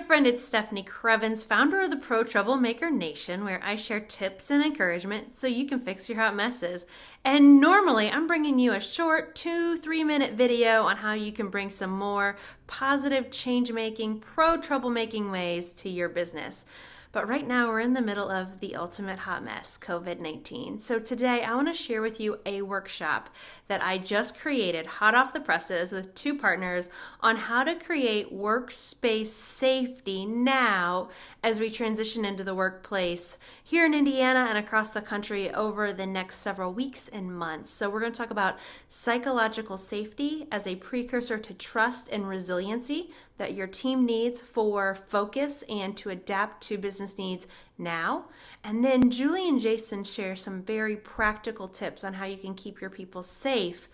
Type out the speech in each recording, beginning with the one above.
friend, it's Stefanie Krievins, founder of the Troublemaker Nation, where I share tips and encouragement so you can fix your hot messes. And normally I'm bringing you a short 2-3 minute video on how you can bring some more positive change making, troublemaking ways to your business. But right now we're in the middle of the ultimate hot mess, COVID-19. So today I want to share with you a workshop that I just created hot off the presses with two partners on how to create workspace safety now as we transition into the workplace here in Indiana and across the country over the next several weeks and months. So we're going to talk about psychological safety as a precursor to trust and resiliency that your team needs for focus and to adapt to business needs now. And then Julie and Jason share some very practical tips on how you can keep your people safe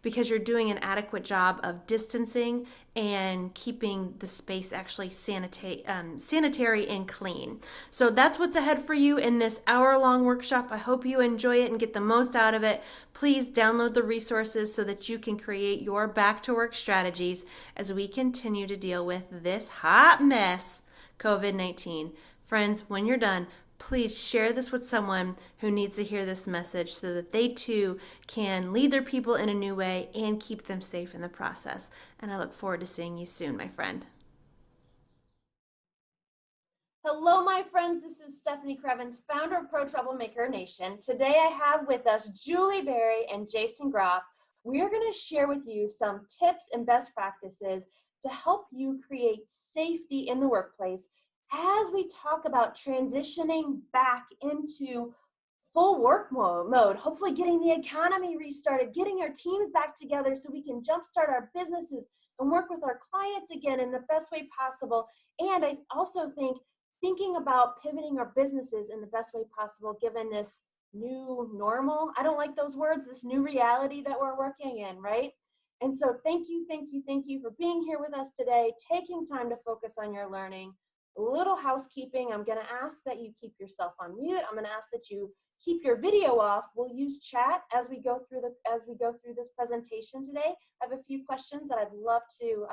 because you're doing an adequate job of distancing and keeping the space actually sanitary and clean. So that's what's ahead for you in this hour-long workshop. I hope you enjoy it and get the most out of it. Please download the resources so that you can create your back-to-work strategies as we continue to deal with this hot mess, COVID-19. Friends, when you're done, please share this with someone who needs to hear this message so that they too can lead their people in a new way and keep them safe in the process. And I look forward to seeing you soon, my friend. Hello, my friends. This is Stefanie Krievins, founder of Troublemaker Nation. Today I have with us Julie Berry and Jason Graf. We are going to share with you some tips and best practices to help you create safety in the workplace as we talk about transitioning back into full work mode, hopefully getting the economy restarted, getting our teams back together so we can jumpstart our businesses and work with our clients again in the best way possible. And I also think thinking about pivoting our businesses in the best way possible given this new normal. I don't like those words, this new reality that we're working in, right? And so thank you for being here with us today, taking time to focus on your learning. A little housekeeping. I'm going to ask that you keep yourself on mute. I'm going to ask that you keep your video off. We'll use chat as we go through this presentation today. I have a few questions that I'd love to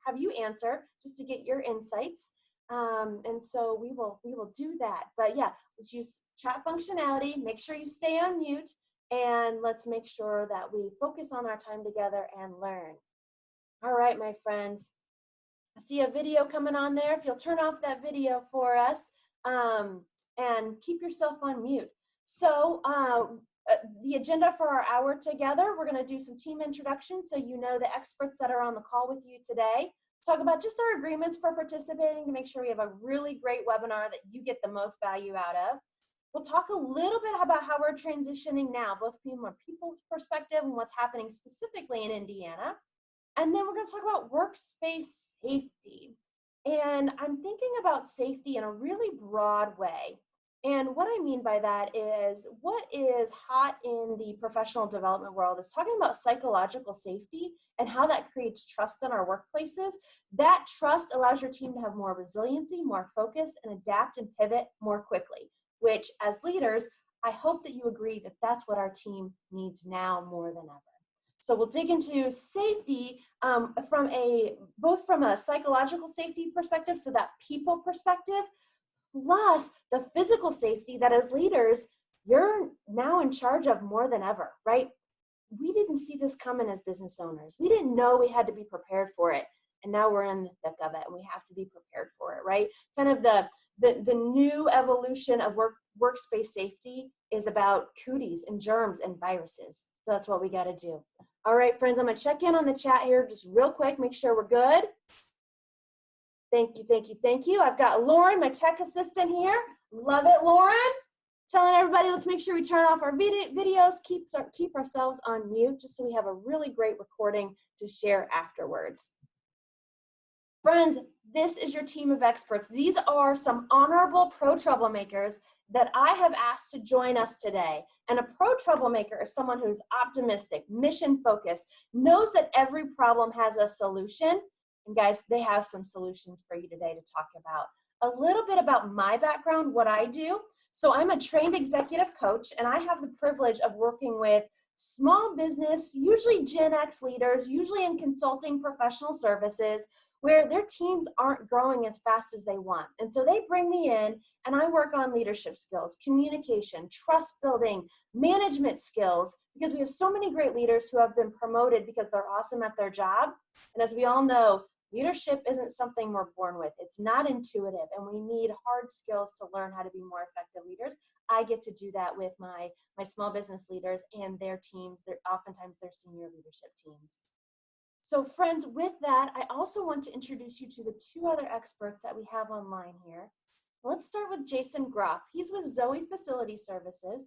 have you answer just to get your insights. And so we will do that. But yeah, let's use chat functionality. Make sure you stay on mute, and let's make sure that we focus on our time together and learn. All right, my friends. I see a video coming on there. If you'll turn off that video for us and keep yourself on mute. So the agenda for our hour together, we're going to do some team introductions so you know the experts that are on the call with you today. Talk about just our agreements for participating to make sure we have a really great webinar that you get the most value out of. We'll talk a little bit about how we're transitioning now, both from a people perspective and what's happening specifically in Indiana. And then we're going to talk about workspace safety. And I'm thinking about safety in a really broad way. And what I mean by that is what is hot in the professional development world is talking about psychological safety and how that creates trust in our workplaces. That trust allows your team to have more resiliency, more focus, and adapt and pivot more quickly, which as leaders, I hope that you agree that that's what our team needs now more than ever. So we'll dig into safety both from a psychological safety perspective, so that people perspective, plus the physical safety that as leaders, you're now in charge of more than ever, right? We didn't see this coming as business owners. We didn't know we had to be prepared for it. And now we're in the thick of it and we have to be prepared for it, right? Kind of the new evolution of workspace safety is about cooties and germs and viruses. So that's what we got to do. All right, friends, I'm going to check in on the chat here just real quick, make sure we're good. Thank you. I've got Lauren, my tech assistant here. Love it, Lauren. Telling everybody, let's make sure we turn off our videos, keep ourselves on mute, just so we have a really great recording to share afterwards. Friends, this is your team of experts. These are some honorable troublemakers that I have asked to join us today. And a troublemaker is someone who's optimistic, mission-focused, knows that every problem has a solution. And guys, they have some solutions for you today to talk about. A little bit about my background, what I do. So I'm a trained executive coach, and I have the privilege of working with small business, usually Gen X leaders, usually in consulting professional services, where their teams aren't growing as fast as they want. And so they bring me in and I work on leadership skills, communication, trust building, management skills, because we have so many great leaders who have been promoted because they're awesome at their job. And as we all know, leadership isn't something we're born with. It's not intuitive, and we need hard skills to learn how to be more effective leaders. I get to do that with my small business leaders and their teams. They're oftentimes their senior leadership teams. So friends, with that, I also want to introduce you to the two other experts that we have online here. Let's start with Jason Graf. He's with Zoe Facility Services.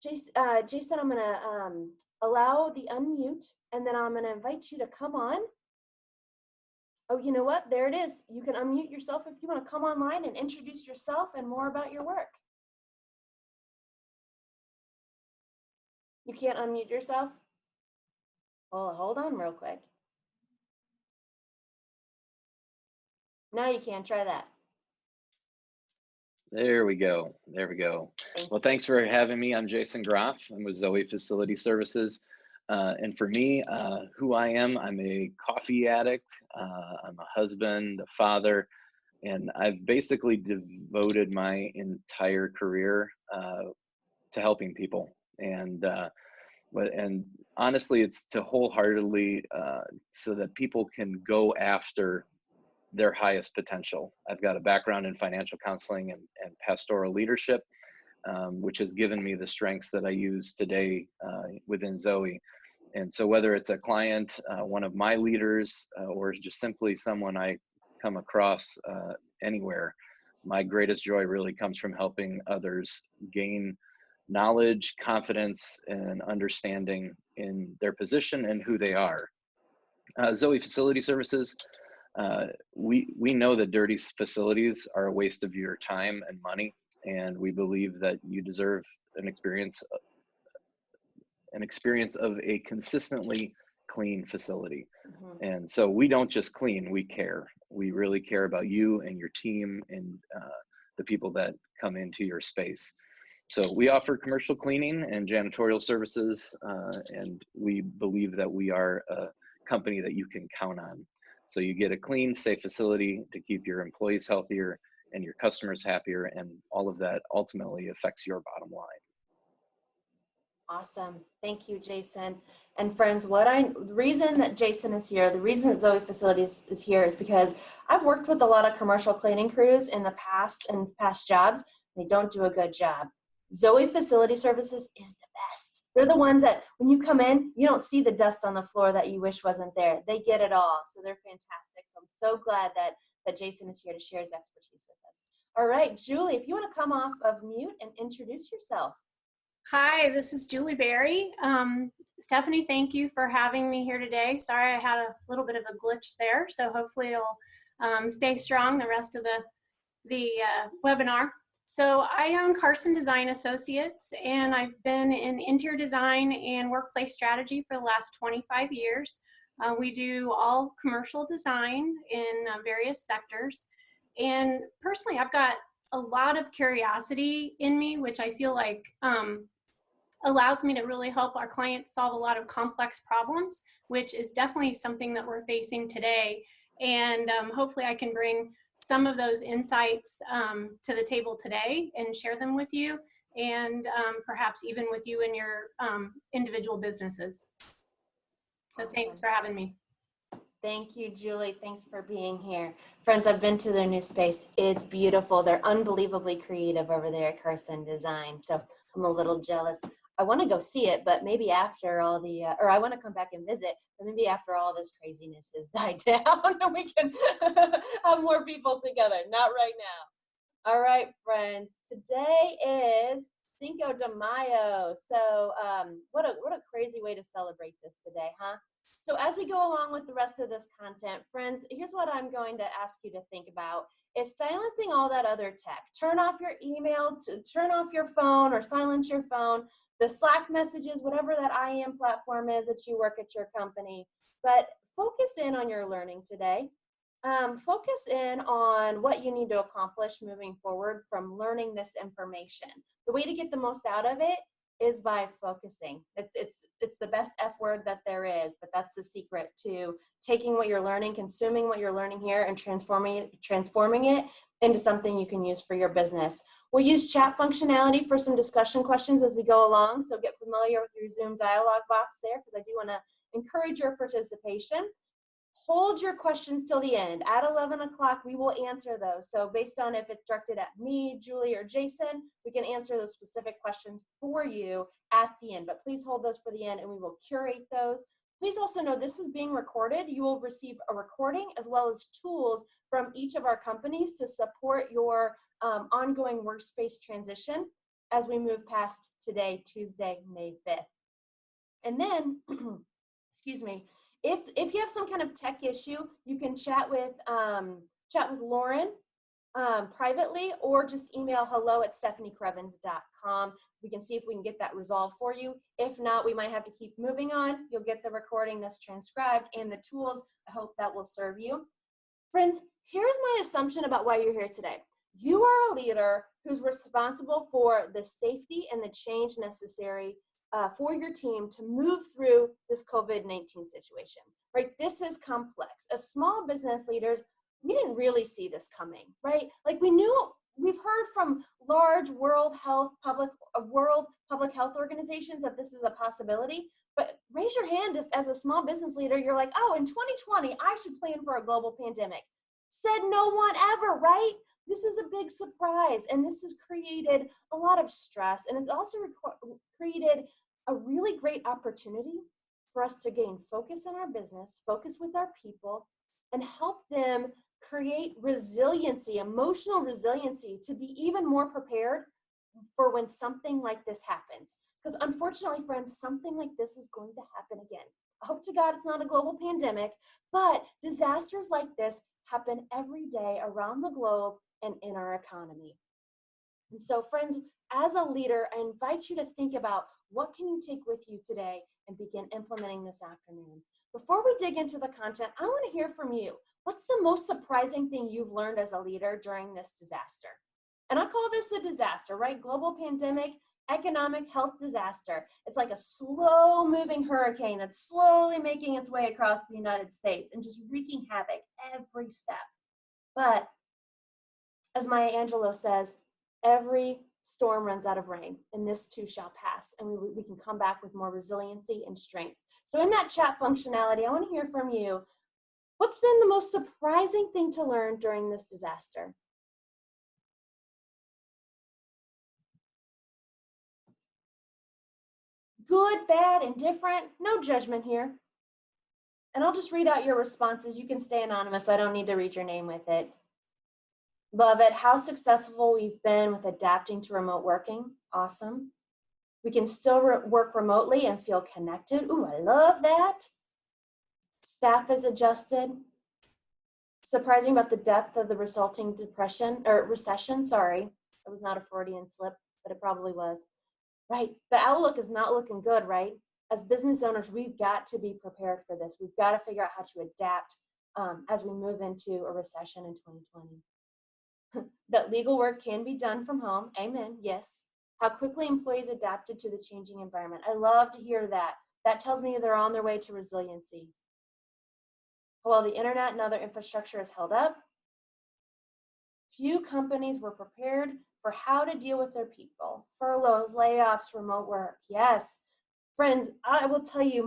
Jason, I'm gonna allow the unmute, and then I'm gonna invite you to come on. Oh, you know what? There it is. You can unmute yourself if you want to come online and introduce yourself and more about your work. You can't unmute yourself? Well, hold on real quick. Now you can. Try that. There we go. There we go. Well, thanks for having me. I'm Jason Graf. I'm with Zoe Facility Services. And for me, who I am, I'm a coffee addict. I'm a husband, a father, and I've basically devoted my entire career to helping people. And honestly, it's to wholeheartedly so that people can go after their highest potential. I've got a background in financial counseling and pastoral leadership, which has given me the strengths that I use today within Zoe. And so whether it's a client, one of my leaders, or just simply someone I come across anywhere, my greatest joy really comes from helping others gain knowledge, confidence, and understanding in their position and who they are. Zoe Facility Services, we know that dirty facilities are a waste of your time and money, and we believe that you deserve an experience of a consistently clean facility. Mm-hmm. And so we don't just clean, we care. We really care about you and your team and the people that come into your space. So we offer commercial cleaning and janitorial services, and we believe that we are a company that you can count on. So you get a clean, safe facility to keep your employees healthier and your customers happier, and all of that ultimately affects your bottom line. Awesome. Thank you, Jason. And friends, the reason that Jason is here, the reason that Zoe Facilities is here is because I've worked with a lot of commercial cleaning crews in the past and past jobs. They don't do a good job. Zoe Facility Services is the best. They're the ones that when you come in, you don't see the dust on the floor that you wish wasn't there. They get it all. So they're fantastic. So I'm so glad that Jason is here to share his expertise with us. All right, Julie, if you want to come off of mute and introduce yourself. Hi, this is Julie Berry. Stefanie, thank you for having me here today. Sorry I had a little bit of a glitch there, so hopefully it'll stay strong the rest of the webinar. So I own Carson Design Associates, and I've been in interior design and workplace strategy for the last 25 years. We do all commercial design in various sectors. And personally, I've got a lot of curiosity in me, which I feel like allows me to really help our clients solve a lot of complex problems, which is definitely something that we're facing today. And hopefully I can bring some of those insights to the table today and share them with you, and perhaps even with you in your individual businesses. So awesome. Thanks for having me. Thank you, Julie. Thanks for being here. Friends, I've been to their new space. It's beautiful. They're unbelievably creative over there at Carson Design. So I'm a little jealous. I want to go see it, but maybe after all the, or I want to come back and visit, but maybe after all this craziness has died down, we can have more people together. Not right now. All right, friends. Today is Cinco de Mayo. So what a crazy way to celebrate this today, huh? So as we go along with the rest of this content, friends, here's what I'm going to ask you to think about is silencing all that other tech. Turn off your email, turn off your phone or silence your phone, the Slack messages, whatever that IM platform is that you work at your company. But focus in on your learning today. Focus in on what you need to accomplish moving forward from learning this information. The way to get the most out of it is by focusing. It's the best F word that there is, but that's the secret to taking what you're learning, consuming what you're learning here, and transforming it into something you can use for your business. We'll use chat functionality for some discussion questions as we go along, so get familiar with your Zoom dialog box there, because I do want to encourage your participation. Hold your questions till the end. At 11 o'clock, we will answer those. So based on if it's directed at me, Julie, or Jason, we can answer those specific questions for you at the end. But please hold those for the end, and we will curate those. Please also know this is being recorded. You will receive a recording as well as tools from each of our companies to support your ongoing workspace transition as we move past today, Tuesday, May 5th. And then, excuse me, if you have some kind of tech issue, you can chat with Lauren privately, or just email hello@stephaniekrievins.com. We can see if we can get that resolved for you. If not, we might have to keep moving on. You'll get the recording that's transcribed and the tools. I hope that will serve you. Friends, here's my assumption about why you're here today. You are a leader who's responsible for the safety and the change necessary for your team to move through this COVID-19 situation, right? This is complex. As small business leaders, we didn't really see this coming, right? Like we've heard from large world public health organizations that this is a possibility, but raise your hand if as a small business leader, you're like, oh, in 2020, I should plan for a global pandemic. Said no one ever, right? This is a big surprise, and this has created a lot of stress, and it's also created a really great opportunity for us to gain focus in our business, focus with our people, and help them create resiliency, emotional resiliency, to be even more prepared for when something like this happens. Because unfortunately, friends, something like this is going to happen again. I hope to God it's not a global pandemic, but disasters like this happen every day around the globe and in our economy. And so, friends, as a leader, I invite you to think about what can you take with you today and begin implementing this afternoon. Before we dig into the content, I want to hear from you. What's the most surprising thing you've learned as a leader during this disaster? And I call this a disaster, right? Global pandemic, economic, health disaster. It's like a slow moving hurricane that's slowly making its way across the United States and just wreaking havoc every step. But as Maya Angelou says, every storm runs out of rain, and this too shall pass, and we can come back with more resiliency and strength. So in that chat functionality, I want to hear from you. What's been the most surprising thing to learn during this disaster? Good, bad, indifferent, no judgment here. And I'll just read out your responses. You can stay anonymous. I don't need to read your name with it. Love it. How successful we've been with adapting to remote working. Awesome. We can still work remotely and feel connected. Ooh, I love that. Staff is adjusted. Surprising about the depth of the resulting recession. Sorry, it was not a Freudian slip, but it probably was. Right, the outlook is not looking good, right? As business owners, we've got to be prepared for this. We've got to figure out how to adapt as we move into a recession in 2020. That legal work can be done from home. Amen. Yes. How quickly employees adapted to the changing environment. I love to hear that. That tells me they're on their way to resiliency. While the internet and other infrastructure is held up, few companies were prepared for how to deal with their people. Furloughs, layoffs, remote work. Yes. Friends, I will tell you,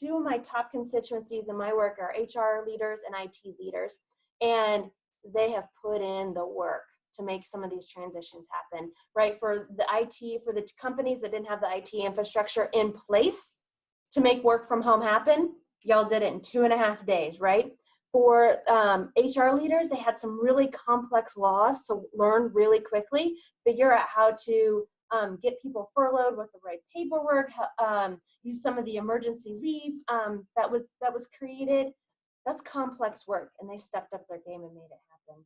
two of my top constituencies in my work are HR leaders and IT leaders, and they have put in the work to make some of these transitions happen, right? For the companies that didn't have the IT infrastructure in place to make work from home happen, y'all did it in 2.5 days, right? For HR leaders, they had some really complex laws to learn really quickly, figure out how to get people furloughed with the right paperwork, use some of the emergency leave that was created. That's complex work, and they stepped up their game and made it happen.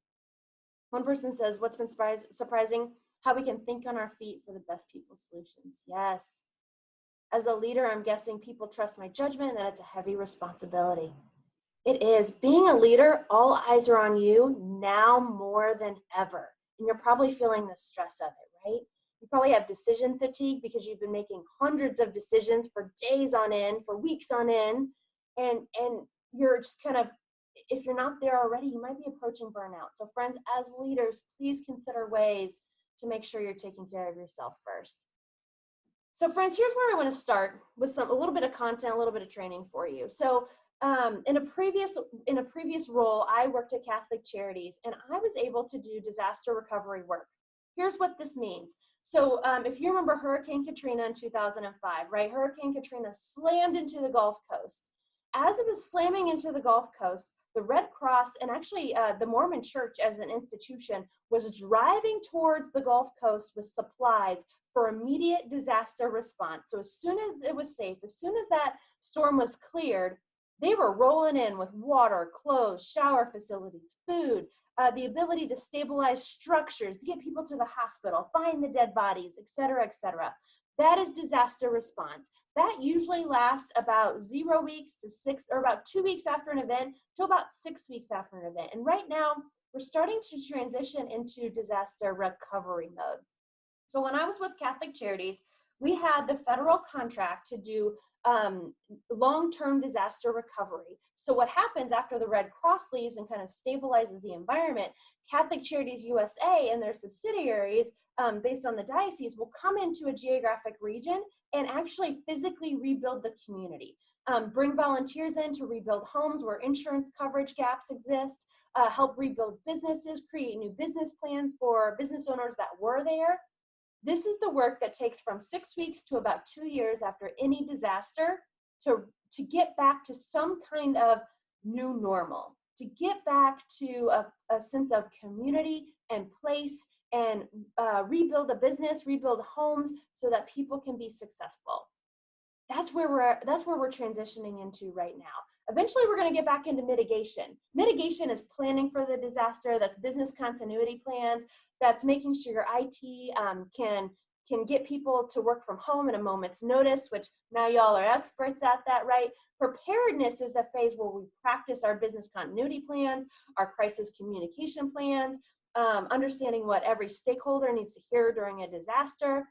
One person says, what's been surprising? How we can think on our feet for the best people solutions. Yes. As a leader, I'm guessing people trust my judgment, and that it's a heavy responsibility. It is. Being a leader, all eyes are on you now more than ever. And you're probably feeling the stress of it, right? You probably have decision fatigue because you've been making hundreds of decisions for days on end, for weeks on end, and you're just kind of, if you're not there already, you might be approaching burnout. So friends, as leaders, please consider ways to make sure you're taking care of yourself first. So friends, here's where I want to start with a little bit of content, a little bit of training for you. So in a previous role, I worked at Catholic Charities, and I was able to do disaster recovery work. Here's what this means. So if you remember Hurricane Katrina in 2005, right? Hurricane Katrina slammed into the Gulf Coast. As it was slamming into the Gulf Coast, the Red Cross and actually the Mormon Church as an institution was driving towards the Gulf Coast with supplies for immediate disaster response. So as soon as it was safe, as soon as that storm was cleared, they were rolling in with water, clothes, shower facilities, food, the ability to stabilize structures, to get people to the hospital, find the dead bodies, et cetera, et cetera. That is disaster response. That usually lasts about 0 weeks to 6, or about 2 weeks after an event to about 6 weeks after an event. And right now, we're starting to transition into disaster recovery mode. So when I was with Catholic Charities, we had the federal contract to do long-term disaster recovery. So what happens after the Red Cross leaves and kind of stabilizes the environment, Catholic Charities USA and their subsidiaries, based on the diocese, will come into a geographic region and actually physically rebuild the community. Bring volunteers in to rebuild homes where insurance coverage gaps exist, help rebuild businesses, create new business plans for business owners that were there. This is the work that takes from 6 weeks to about 2 years after any disaster to get back to some kind of new normal, to get back to a sense of community and place, and rebuild a business, rebuild homes so that people can be successful. That's where we're transitioning into right now. Eventually, we're going to get back into mitigation. Mitigation is planning for the disaster. That's business continuity plans. That's making sure your IT can get people to work from home at a moment's notice, which now y'all are experts at that, right? Preparedness is the phase where we practice our business continuity plans, our crisis communication plans, understanding what every stakeholder needs to hear during a disaster,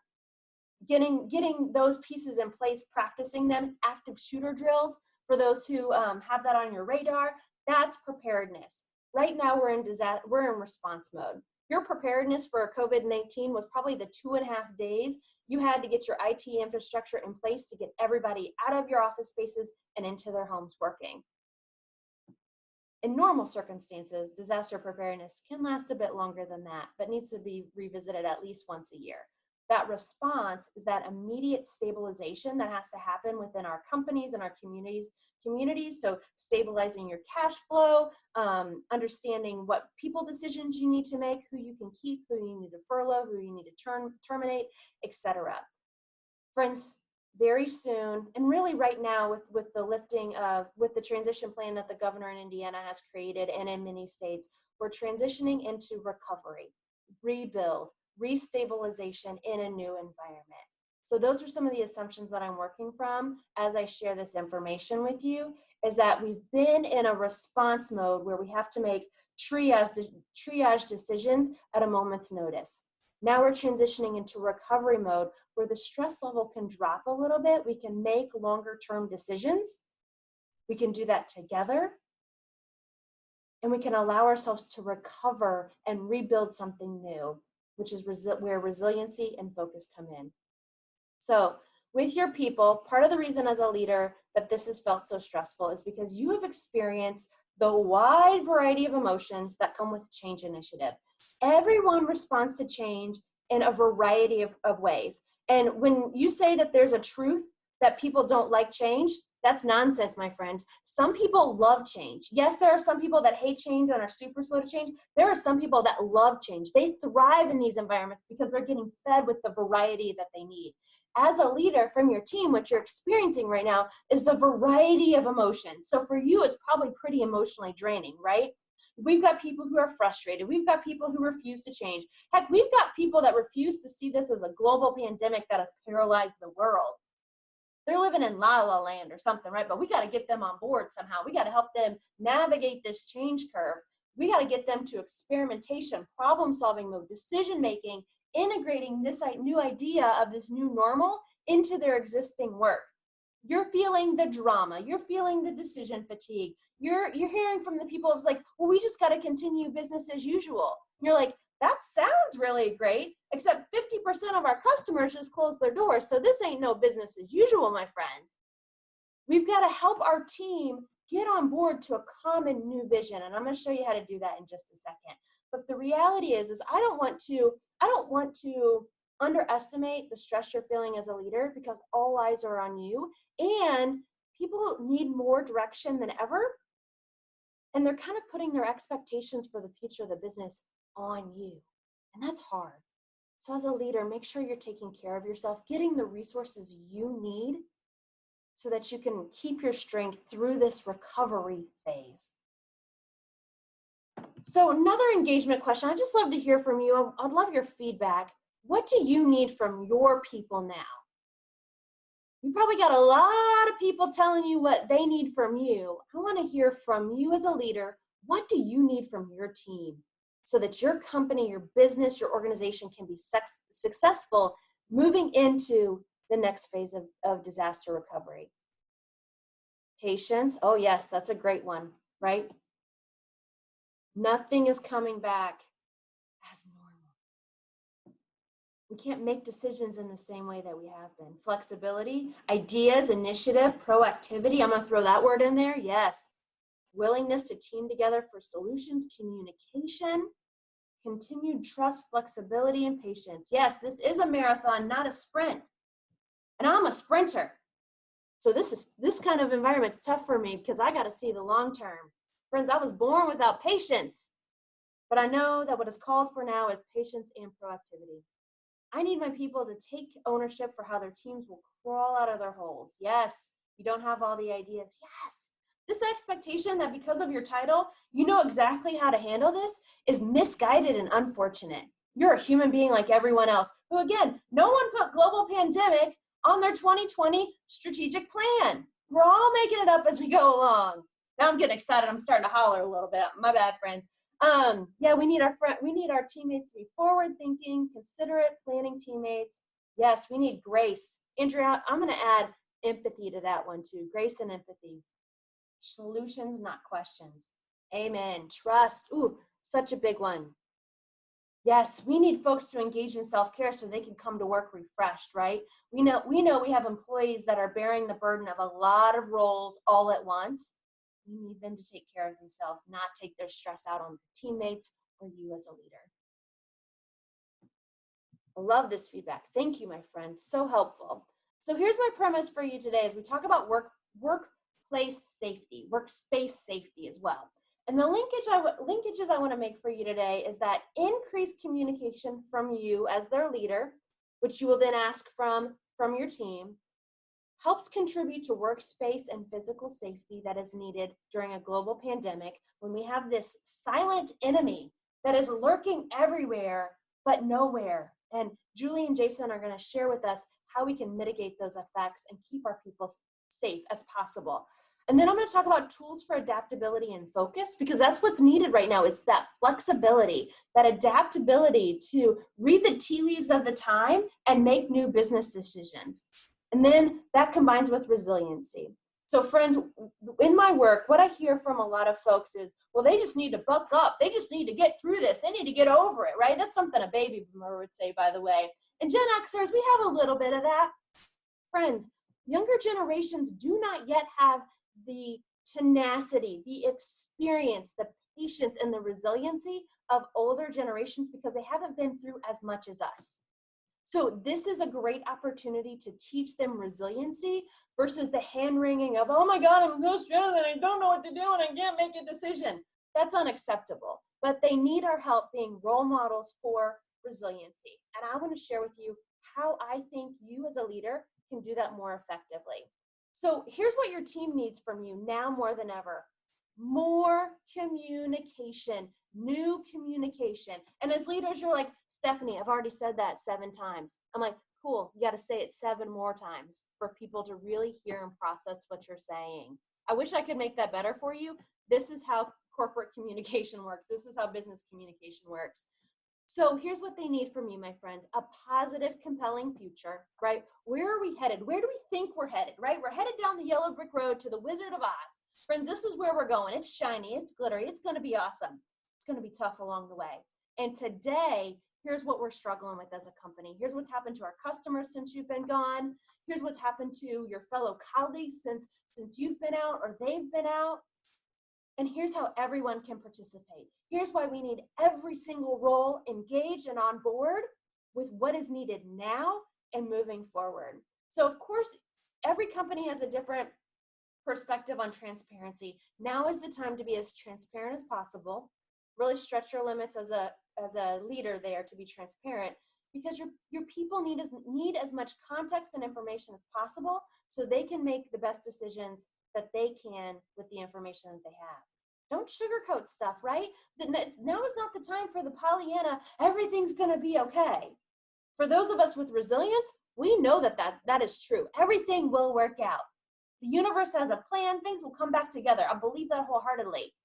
getting those pieces in place, practicing them, active shooter drills. For those who have that on your radar, that's preparedness. Right now, we're in response mode. Your preparedness for COVID-19 was probably the 2.5 days you had to get your IT infrastructure in place to get everybody out of your office spaces and into their homes working. In normal circumstances, disaster preparedness can last a bit longer than that, but needs to be revisited at least once a year. That response is that immediate stabilization that has to happen within our companies and our communities. So stabilizing your cash flow, understanding what people decisions you need to make, who you can keep, who you need to furlough, who you need to terminate, etc. Friends, very soon, and really right now with the transition plan that the governor in Indiana has created and in many states, we're transitioning into recovery, rebuild, restabilization in a new environment. So those are some of the assumptions that I'm working from as I share this information with you, is that we've been in a response mode where we have to make triage decisions at a moment's notice. Now we're transitioning into recovery mode where the stress level can drop a little bit. We can make longer term decisions. We can do that together. And we can allow ourselves to recover and rebuild something new, which is where resiliency and focus come in. So with your people, part of the reason as a leader that this has felt so stressful is because you have experienced the wide variety of emotions that come with change initiative. Everyone responds to change in a variety of ways. And when you say that there's a truth that people don't like change, that's nonsense, my friends. Some people love change. Yes, there are some people that hate change and are super slow to change. There are some people that love change. They thrive in these environments because they're getting fed with the variety that they need. As a leader from your team, what you're experiencing right now is the variety of emotions. So for you, it's probably pretty emotionally draining, right? We've got people who are frustrated. We've got people who refuse to change. Heck, we've got people that refuse to see this as a global pandemic that has paralyzed the world. They're living in La La Land or something, right? But we got to get them on board somehow. We got to help them navigate this change curve. We got to get them to experimentation, problem-solving mode, decision-making integrating this new idea of this new normal into their existing work. You're feeling the drama, you're feeling the decision fatigue, you're hearing from the people of like, well, we just got to continue business as usual. And you're like, that sounds really great, except 50% of our customers just closed their doors, so this ain't no business as usual, my friends. We've got to help our team get on board to a common new vision, and I'm going to show you how to do that in just a second. But the reality is I don't want to underestimate the stress you're feeling as a leader, because all eyes are on you, and people need more direction than ever, and they're kind of putting their expectations for the future of the business on you, and that's hard. So as a leader, make sure you're taking care of yourself, getting the resources you need so that you can keep your strength through this recovery phase. So another engagement question, I'd just love to hear from you. I'd love your feedback. What do you need from your people now? You probably got a lot of people telling you what they need from you. I want to hear from you as a leader. What do you need from your team so that your company, your business, your organization can be successful moving into the next phase of disaster recovery? Patience. Oh yes, that's a great one, right? Nothing is coming back as normal. We can't make decisions in the same way that we have been. Flexibility, ideas, initiative, proactivity. I'm going to throw that word in there. Yes. Willingness to team together for solutions, communication, continued trust, flexibility, and patience. Yes, this is a marathon, not a sprint. And I'm a sprinter. So this kind of environment's tough for me because I got to see the long term. Friends, I was born without patience, but I know that what is called for now is patience and proactivity. I need my people to take ownership for how their teams will crawl out of their holes. Yes, you don't have all the ideas. Yes. This expectation that because of your title, you know exactly how to handle this is misguided and unfortunate. You're a human being like everyone else, who again, no one put global pandemic on their 2020 strategic plan. We're all making it up as we go along. Now I'm getting excited. I'm starting to holler a little bit. My bad, friends. Yeah, we need our teammates to be forward-thinking, considerate, planning teammates. Yes, we need grace. Andrea, I'm going to add empathy to that one too. Grace and empathy. Solutions, not questions. Amen. Trust. Ooh, such a big one. Yes, we need folks to engage in self-care so they can come to work refreshed, right? We know we have employees that are bearing the burden of a lot of roles all at once. We need them to take care of themselves, not take their stress out on their teammates or you as a leader. I love this feedback. Thank you, my friends. So helpful. So here's my premise for you today as we talk about workplace safety, workspace safety as well. And the linkages I want to make for you today is that increased communication from you as their leader, which you will then ask from your team, helps contribute to workspace and physical safety that is needed during a global pandemic when we have this silent enemy that is lurking everywhere but nowhere. And Julie and Jason are going to share with us how we can mitigate those effects and keep our people safe as possible. And then I'm going to talk about tools for adaptability and focus, because that's what's needed right now, is that flexibility, that adaptability to read the tea leaves of the time and make new business decisions. And then that combines with resiliency. So friends, in my work, what I hear from a lot of folks is, well, they just need to buck up. They just need to get through this. They need to get over it, right? That's something a baby boomer would say, by the way. And Gen Xers, we have a little bit of that. Friends, younger generations do not yet have the tenacity, the experience, the patience, and the resiliency of older generations because they haven't been through as much as us. So this is a great opportunity to teach them resiliency versus the hand-wringing of, oh my God, I'm so stressed and I don't know what to do and I can't make a decision. That's unacceptable. But they need our help being role models for resiliency. And I want to share with you how I think you as a leader can do that more effectively. So here's what your team needs from you now more than ever. More communication, new communication. And as leaders, you're like, Stefanie, I've already said that 7 times. I'm like, cool, you got to say it 7 more times for people to really hear and process what you're saying. I wish I could make that better for you. This is how corporate communication works. This is how business communication works. So here's what they need from you, my friends: a positive, compelling future, right? Where are we headed? Where do we think we're headed, right? We're headed down the yellow brick road to the Wizard of Oz. Friends, this is where we're going. It's shiny, it's glittery, it's going to be awesome. It's going to be tough along the way. And today, here's what we're struggling with as a company. Here's what's happened to our customers since you've been gone. Here's what's happened to your fellow colleagues since you've been out or they've been out. And here's how everyone can participate. Here's why we need every single role engaged and on board with what is needed now and moving forward. So of course, every company has a different perspective on transparency. Now is the time to be as transparent as possible. Really stretch your limits as a leader there to be transparent, because your people need as much context and information as possible so they can make the best decisions that they can with the information that they have. Don't sugarcoat stuff, right? Now is not the time for the Pollyanna, everything's going to be okay. For those of us with resilience, we know that is true. Everything will work out. The universe has a plan. Things will come back together. I believe that wholeheartedly.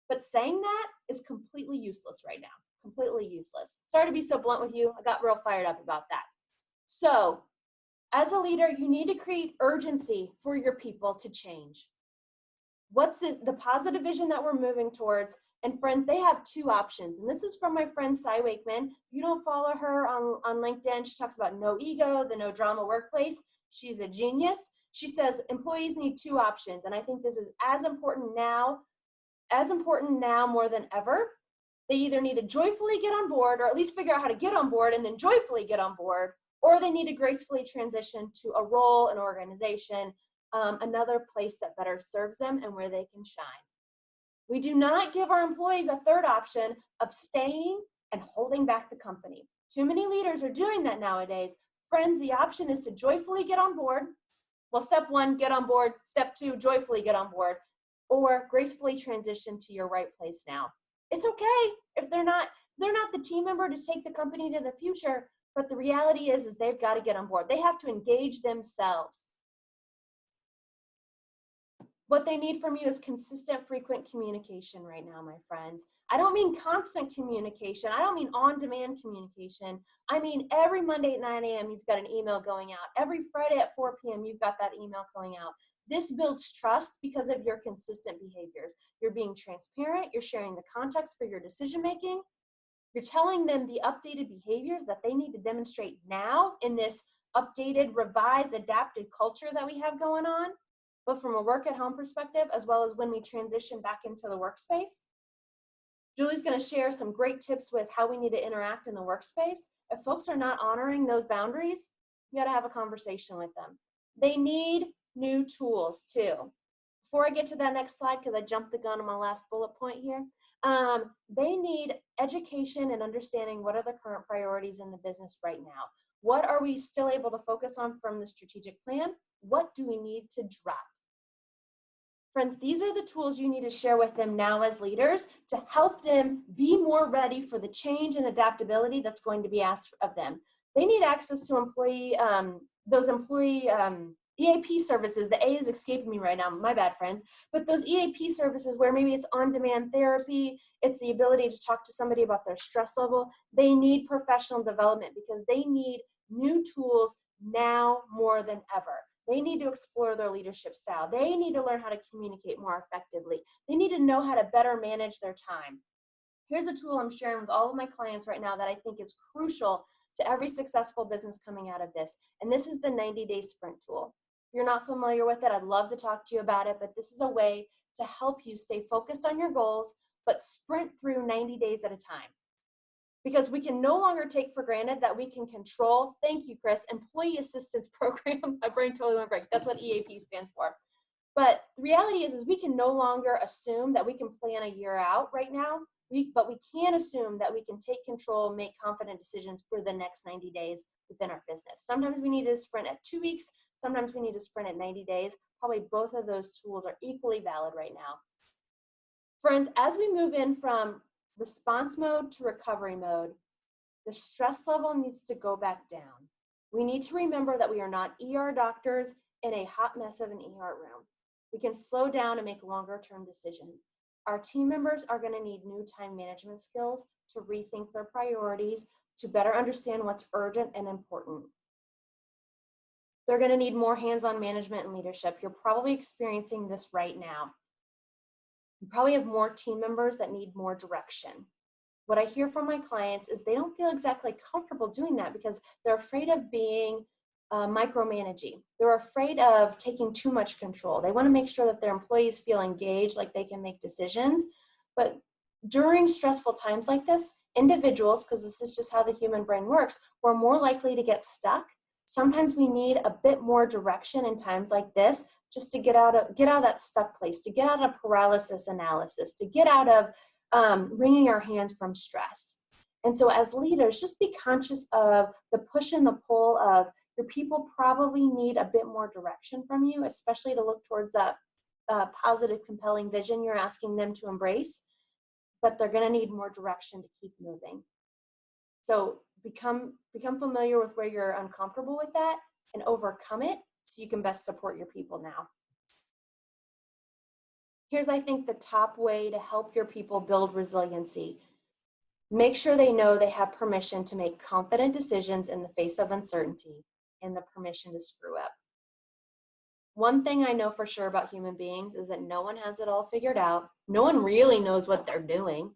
But saying that is completely useless right now. Completely useless. Sorry to be so blunt with you. I got real fired up about that. So, as a leader, you need to create urgency for your people to change. What's the positive vision that we're moving towards? And friends, they have two options. And this is from my friend Cy Wakeman. If you don't follow her on LinkedIn, she talks about no ego, the no drama workplace. She's a genius. She says employees need two options. And I think this is as important now more than ever. They either need to joyfully get on board, or at least figure out how to get on board and then joyfully get on board, or they need to gracefully transition to a role, an organization, another place that better serves them and where they can shine. We do not give our employees a third option of staying and holding back the company. Too many leaders are doing that nowadays. Friends, the option is to joyfully get on board. Well, step one, get on board. Step two, joyfully get on board, or gracefully transition to your right place now. It's okay if they're not the team member to take the company to the future, but the reality is they've got to get on board. They have to engage themselves. What they need from you is consistent, frequent communication right now, my friends. I don't mean constant communication. I don't mean on-demand communication. I mean every Monday at 9 a.m. you've got an email going out. Every Friday at 4 p.m. you've got that email going out. This builds trust because of your consistent behaviors. You're being transparent. You're sharing the context for your decision-making. You're telling them the updated behaviors that they need to demonstrate now in this updated, revised, adapted culture that we have going on, both from a work-at-home perspective as well as when we transition back into the workspace. Julie's going to share some great tips with how we need to interact in the workspace. If folks are not honoring those boundaries, you got to have a conversation with them. They need new tools too. Before I get to that next slide, because I jumped the gun on my last bullet point here, they need education and understanding what are the current priorities in the business right now. What are we still able to focus on from the strategic plan? What do we need to drop? Friends, these are the tools you need to share with them now as leaders to help them be more ready for the change and adaptability that's going to be asked of them. They need access to those employee EAP services. The A is escaping me right now, my bad, friends. But those EAP services where maybe it's on-demand therapy, it's the ability to talk to somebody about their stress level. They need professional development because they need new tools now more than ever. They need to explore their leadership style. They need to learn how to communicate more effectively. They need to know how to better manage their time. Here's a tool I'm sharing with all of my clients right now that I think is crucial to every successful business coming out of this. And this is the 90-day sprint tool. If you're not familiar with it, I'd love to talk to you about it, but this is a way to help you stay focused on your goals, but sprint through 90 days at a time. Because we can no longer take for granted that we can control, thank you, Chris, Employee Assistance Program. My brain totally went break. That's what EAP stands for. But the reality is we can no longer assume that we can plan a year out right now, but we can assume that we can take control, make confident decisions for the next 90 days within our business. Sometimes we need to sprint at 2 weeks. Sometimes we need to sprint at 90 days. Probably both of those tools are equally valid right now. Friends, as we move in from response mode to recovery mode, the stress level needs to go back down. We need to remember that we are not ER doctors in a hot mess of an ER room. We can slow down and make longer term decisions. our team members are going to need new time management skills to rethink their priorities, to better understand what's urgent and important. They're going to need more hands-on management and leadership. You're probably experiencing this right now. You probably have more team members that need more direction. What I hear from my clients is they don't feel exactly comfortable doing that because they're afraid of being micromanaging. They're afraid of taking too much control. They want to make sure that their employees feel engaged, like they can make decisions. But during stressful times like this, individuals, because this is just how the human brain works, we're more likely to get stuck. Sometimes we need a bit more direction in times like this just to get out of that stuck place, to get out of paralysis analysis, to get out of wringing our hands from stress. And so as leaders, just be conscious of the push and the pull of your people probably need a bit more direction from you, especially to look towards that positive, compelling vision you're asking them to embrace, but they're going to need more direction to keep moving. So become familiar with where you're uncomfortable with that and overcome it so you can best support your people now. Here's, I think, the top way to help your people build resiliency. Make sure they know they have permission to make confident decisions in the face of uncertainty and the permission to screw up. One thing I know for sure about human beings is that no one has it all figured out. No one really knows what they're doing.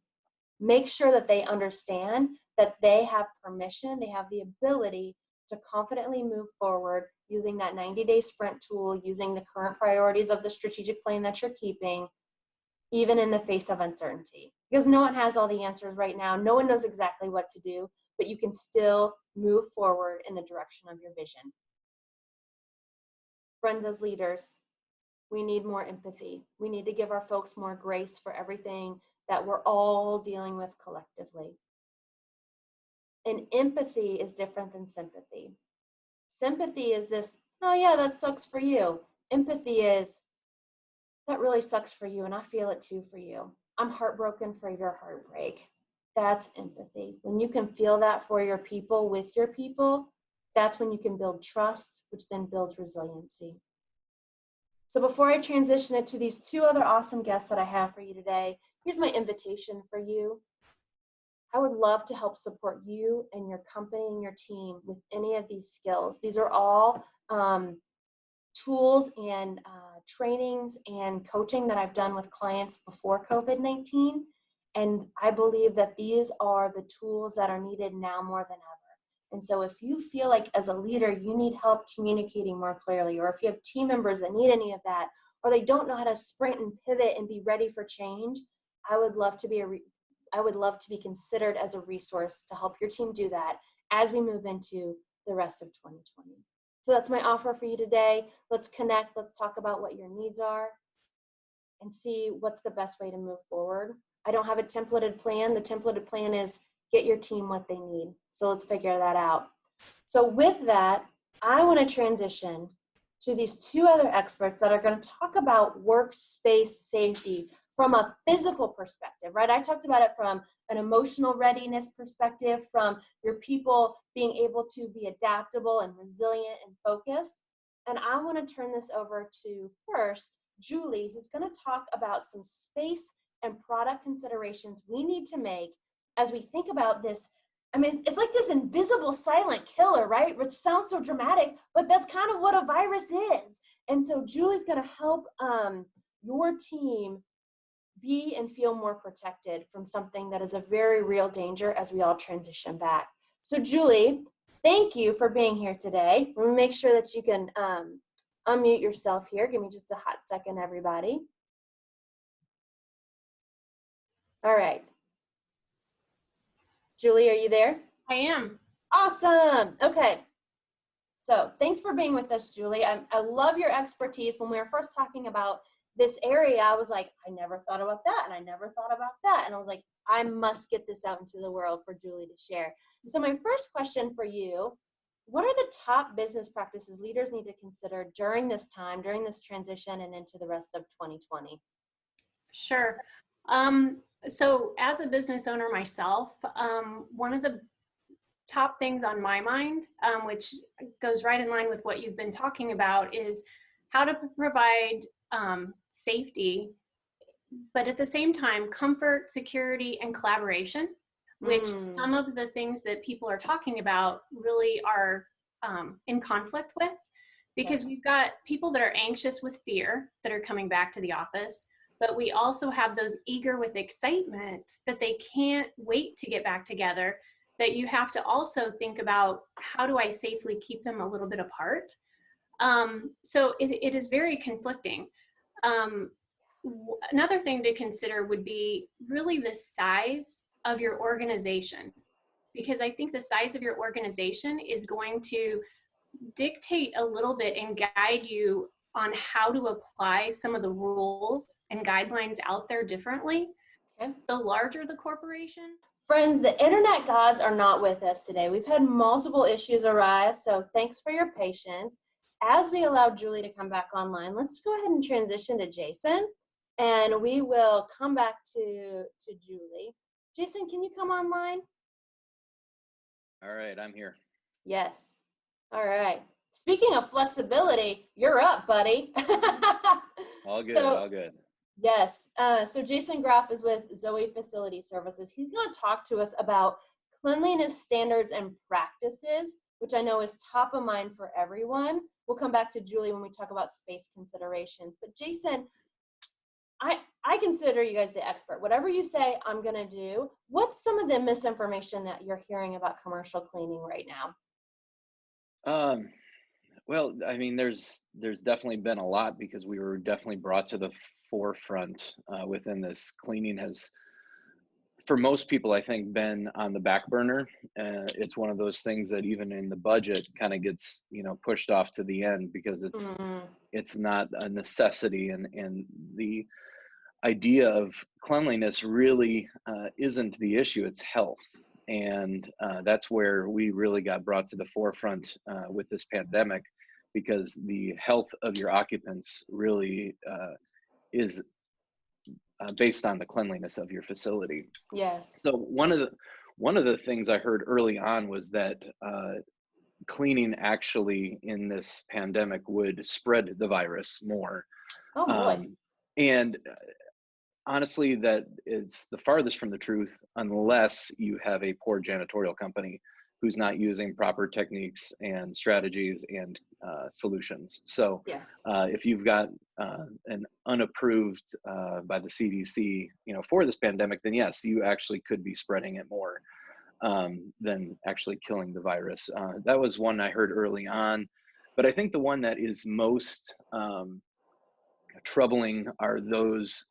Make sure that they understand that they have permission, they have the ability to confidently move forward using that 90-day sprint tool, using the current priorities of the strategic plan that you're keeping, even in the face of uncertainty. Because no one has all the answers right now. No one knows exactly what to do, but you can still move forward in the direction of your vision. Friends, as leaders, we need more empathy. We need to give our folks more grace for everything that we're all dealing with collectively. And empathy is different than sympathy. Sympathy is this, oh yeah, that sucks for you. Empathy is, that really sucks for you and I feel it too for you. I'm heartbroken for your heartbreak. That's empathy. When you can feel that for your people, with your people, that's when you can build trust, which then builds resiliency. So before I transition it to these two other awesome guests that I have for you today, here's my invitation for you. I would love to help support you and your company and your team with any of these skills. These are all tools and trainings and coaching that I've done with clients before COVID-19. And I believe that these are the tools that are needed now more than ever. And so if you feel like as a leader, you need help communicating more clearly, or if you have team members that need any of that, or they don't know how to sprint and pivot and be ready for change, I would love to be considered as a resource to help your team do that as we move into the rest of 2020. So that's my offer for you today. Let's connect. Let's talk about what your needs are and see what's the best way to move forward. I don't have a templated plan. The templated plan is get your team what they need. So let's figure that out. So with that, I want to transition to these two other experts that are going to talk about workspace safety from a physical perspective, right? I talked about it from an emotional readiness perspective, from your people being able to be adaptable and resilient and focused. And I want to turn this over to first Julie, who's going to talk about some space and product considerations we need to make as we think about this. I mean, it's like this invisible silent killer, right? Which sounds so dramatic, but that's kind of what a virus is. And so Julie's going to help your team be and feel more protected from something that is a very real danger as we all transition back. So Julie, thank you for being here today. Let me make sure that you can unmute yourself here. Give me just a hot second, everybody. All right. Julie, are you there? I am. Awesome. Okay. So thanks for being with us, Julie. I love your expertise. When we were first talking about this area, I was like, I never thought about that, and I never thought about that. And I was like, I must get this out into the world for Julie to share. So my first question for you, what are the top business practices leaders need to consider during this time, during this transition and into the rest of 2020? Sure. So as a business owner myself, one of the top things on my mind, which goes right in line with what you've been talking about, is how to provide safety but at the same time, comfort, security, and collaboration, which some of the things that people are talking about really are in conflict with, because we've got people that are anxious with fear that are coming back to the office, but we also have those eager with excitement that they can't wait to get back together, that you have to also think about, how do I safely keep them a little bit apart? So it is very conflicting. Another thing to consider would be really the size of your organization, because I think the size of your organization is going to dictate a little bit and guide you on how to apply some of the rules and guidelines out there differently. Okay. The larger the corporation. Friends, the internet gods are not with us today. We've had multiple issues arise, so thanks for your patience. As we allow Julie to come back online, let's go ahead and transition to Jason, and we will come back to Julie. Jason, can you come online? All right, I'm here. Yes. All right. Speaking of flexibility, you're up, buddy. All good, all good. Yes. So Jason Graf is with Zoe Facility Services. He's going to talk to us about cleanliness standards and practices, which I know is top of mind for everyone. We'll come back to Julie when we talk about space considerations. But Jason, I consider you guys the expert. Whatever you say, I'm going to do. What's some of the misinformation that you're hearing about commercial cleaning right now? Well, I mean, there's definitely been a lot, because we were definitely brought to the forefront within this. Cleaning has, for most people, I think, been on the back burner. It's one of those things that even in the budget kind of gets, pushed off to the end, because it's not a necessity, and the idea of cleanliness really isn't the issue, it's health. And that's where we really got brought to the forefront with this pandemic, because the health of your occupants really is based on the cleanliness of your facility. Yes. So one of the things I heard early on was that cleaning actually in this pandemic would spread the virus more. Oh boy. And honestly, that is the farthest from the truth, unless you have a poor janitorial company who's not using proper techniques and strategies and solutions. So yes. If you've got an unapproved by the CDC, for this pandemic, then yes, you actually could be spreading it more than actually killing the virus. That was one I heard early on. But I think the one that is most troubling are those,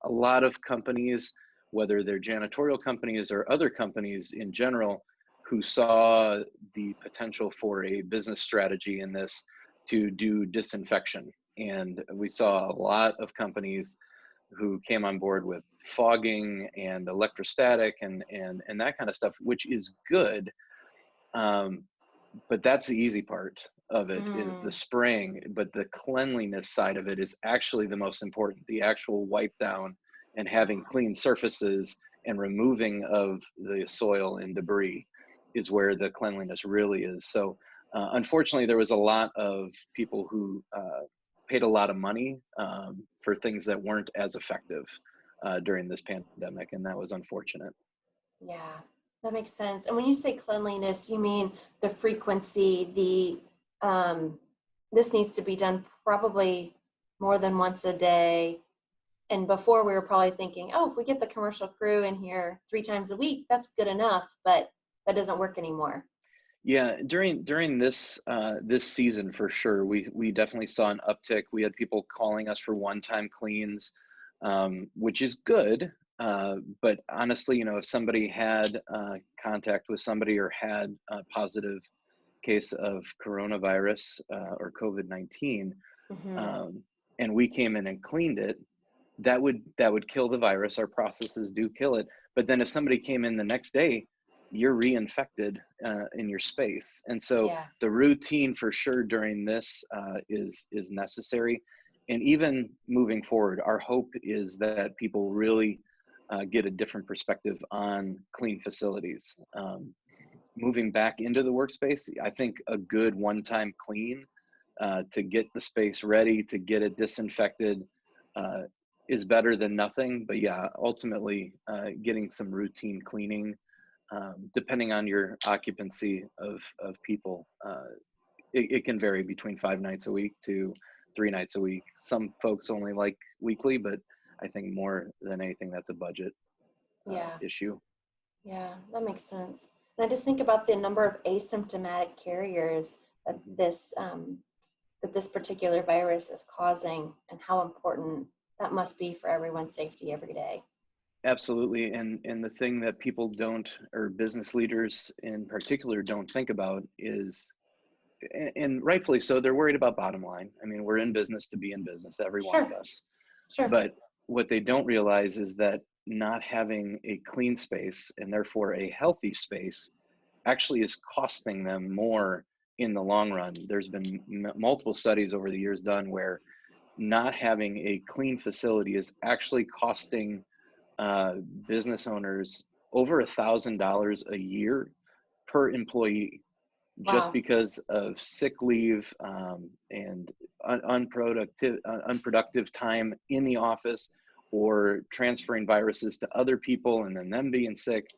a lot of companies, whether they're janitorial companies or other companies in general, who saw the potential for a business strategy in this to do disinfection. And we saw a lot of companies who came on board with fogging and electrostatic and that kind of stuff, which is good. But that's the easy part of it, is the spraying, but the cleanliness side of it is actually the most important. The actual wipe down and having clean surfaces and removing of the soil and debris is where the cleanliness really is. So unfortunately, there was a lot of people who paid a lot of money for things that weren't as effective during this pandemic, and that was unfortunate. Yeah, that makes sense. And when you say cleanliness, you mean the frequency, this needs to be done probably more than once a day. And before we were probably thinking, oh, if we get the commercial crew in here 3 times a week, that's good enough, but that doesn't work anymore. Yeah, during this this season for sure, we definitely saw an uptick. We had people calling us for one-time cleans, which is good. But honestly, if somebody had contact with somebody or had a positive case of coronavirus or COVID-19, and we came in and cleaned it, that would kill the virus. Our processes do kill it. But then if somebody came in the next day, you're reinfected in your space. And so the routine for sure during this is necessary. And even moving forward, our hope is that people really get a different perspective on clean facilities. Moving back into the workspace, I think a good one-time clean to get the space ready, to get it disinfected, is better than nothing. But yeah, ultimately, getting some routine cleaning, depending on your occupancy of people, it can vary between 5 nights a week to 3 nights a week. Some folks only like weekly, but I think more than anything, that's a budget Yeah. issue. Yeah, that makes sense. And I just think about the number of asymptomatic carriers that this particular virus is causing, and how important that must be for everyone's safety every day. Absolutely. And the thing that people don't, or business leaders in particular, don't think about is, and rightfully so, they're worried about bottom line. I mean, we're in business to be in business, every one of Sure, us. sure. But what they don't realize is that not having a clean space, and therefore a healthy space, actually is costing them more in the long run. There's been multiple studies over the years done where not having a clean facility is actually costing business owners over $1,000 a year per employee, just Wow. because of sick leave, and unproductive time in the office, or transferring viruses to other people and then them being sick.